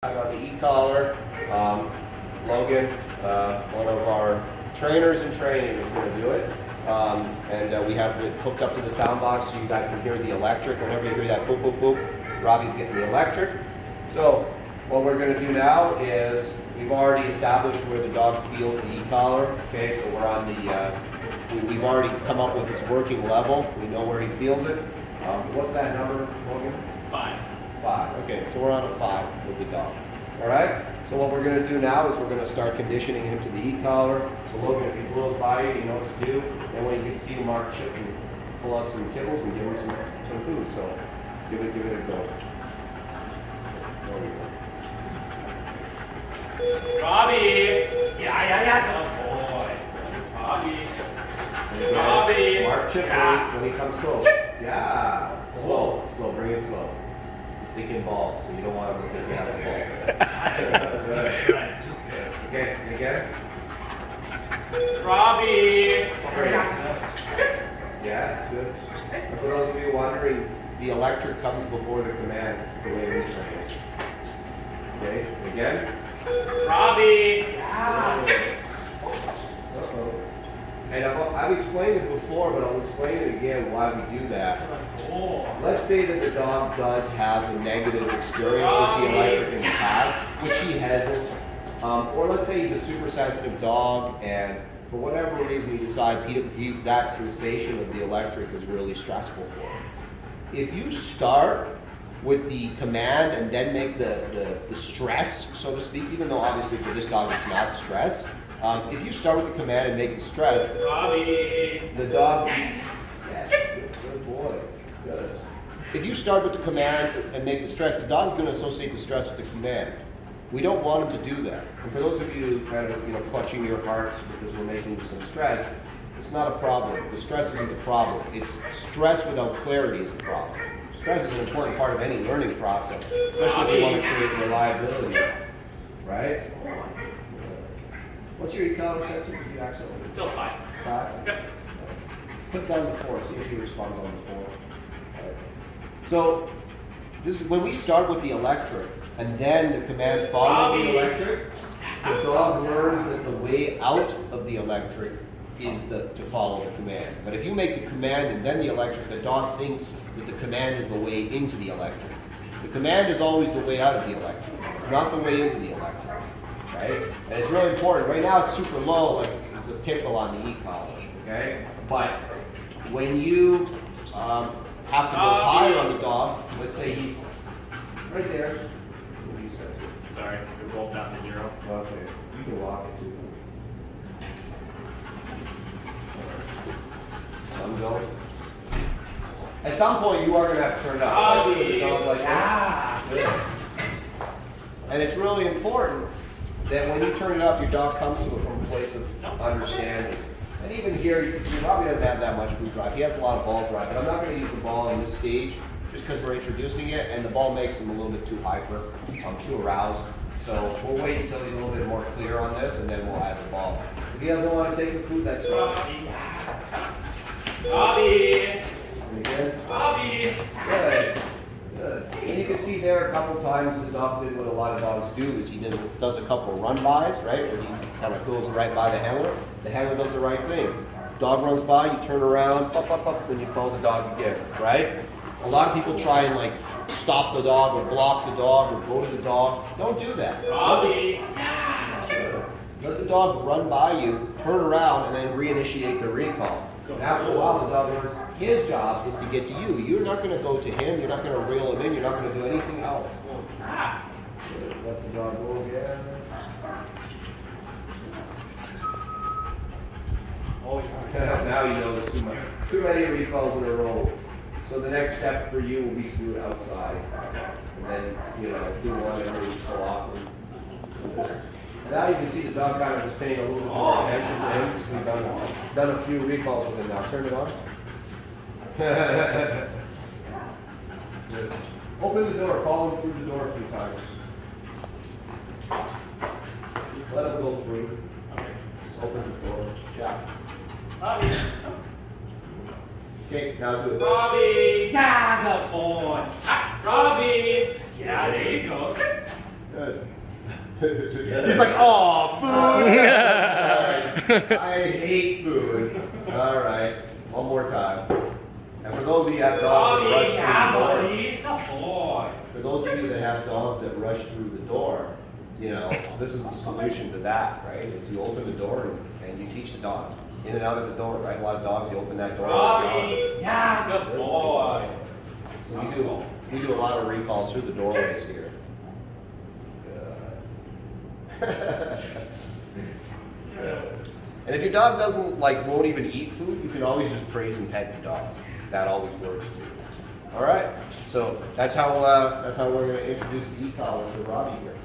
On the e-collar, Logan, one of our trainers in training, is going to do it. And we have it hooked up to the sound box so you guys can hear the electric. Whenever you hear that boop, boop, boop, Robbie's getting the electric. So what we're going to do now is we've already established where the dog feels the e-collar. Okay, so we're on the, we've already come up with its working level. We know where he feels it. What's that number, Logan? 5. 5. Okay, so we're on a 5 with the dog. All right? So what we're going to do now is we're going to start conditioning him to the e-collar. So Logan, if he blows by you, you know what to do. Then when he gets to you, mark chip and pull out some kibbles and give him some food. So give it a go. There we go. Robbie! Yeah, good boy. Robbie. Okay. Robbie. Mark chip Yeah. when he comes close. Yeah. Slow, bring it slow. He's thinking ball, so you don't want him to think you have the ball. Good. Right. Okay, again. Robbie! Yes, good. And for those of you wondering, the electric comes before the command, the way we train it. Okay, again. Robbie! Yeah. Uh-oh. And I've explained it before, but I'll explain it again why we do that. Let's say that the dog does have a negative experience with the electric in the past, which he hasn't. Or let's say he's a super sensitive dog and for whatever reason he decides that sensation of the electric is really stressful for him. If you start with the command and then make the stress, so to speak, even though obviously for this dog it's not stress, if you start with the command and make the stress, Robbie! the dog, yes, good boy, good. If you start with the command and make the stress, the dog's going to associate the stress with the command. We don't want him to do that. And for those of you kind of clutching your hearts because we're making some stress, it's not a problem. The stress isn't the problem. It's stress without clarity is the problem. Stress is an important part of any learning process, especially if you want to create reliability, right? What's your e-collar set to? Did you accidentally? Still 5. 5? Yep. Put down the 4, see if he responds on the 4. Right. So, this is when we start with the electric, and then the command follows the electric, the dog learns that the way out of the electric is to follow the command. But if you make the command and then the electric, the dog thinks that the command is the way into the electric. The command is always the way out of the electric. It's not the way into the electric. Right? And it's really important. Right now it's super low, like it's a tickle on the e-collar, okay? But when you have to go higher on the dog, let's say he's right there. What do you say? Sorry, we rolled down to 0. Okay, you can walk it too. Some go. At some point you are going to have to turn it up, especially with a dog like this. Yeah. And it's really important that when you turn it up, your dog comes to it from a place of understanding. And even here, you can see Robbie doesn't have that much food drive. He has a lot of ball drive, but I'm not going to use the ball in this stage just because we're introducing it, and the ball makes him a little bit too hyper, too aroused. So we'll wait until he's a little bit more clear on this, and then we'll add the ball. If he doesn't want to take the food, that's fine. Robbie! And again. Robbie! Good. Good. And you can see there a couple times the dog did what a lot of dogs do is he does a couple run-bys, right? Where he kind of goes right by the handler. The handler does the right thing. Dog runs by, you turn around, up, then you call the dog again, right? A lot of people try and like stop the dog or block the dog or go to the dog. Don't do that. Robbie! Let the dog run by you, turn around, and then reinitiate the recall. And after a while, the dog learns his job is to get to you. You're not going to go to him. You're not going to reel him in. You're not going to do anything else. Let the dog go again. Now you know there's too many recalls in a row. So the next step for you will be to do it outside. And then, do one every so often. And now you can see the dog kind of is paying a little bit more attention to him because we've done a few recalls with him now. Turn it on. Good. Open the door. Call him through the door a few times. Let him go through. Just open the door. Yeah. Robbie! Okay, now do it. Robbie! Yeah, good boy! Robbie! Yeah, there you go. Good. Good. He's like, oh, food. Sorry. I hate food. All right, one more time. And for those of you that have dogs that rush through the door, Good boy. for those of you that have dogs that rush through the door, you know, this is the solution to that, right? Is you open the door and you teach the dog in and out of the door, right? A lot of dogs, you open that door. Robbie. Yeah, good boy. So we do a lot of recalls through the doorways here. And if your dog doesn't won't even eat food, you can always just praise and pet your dog. That always works too. All right. So that's how we're going to introduce the e-collar to Robbie here.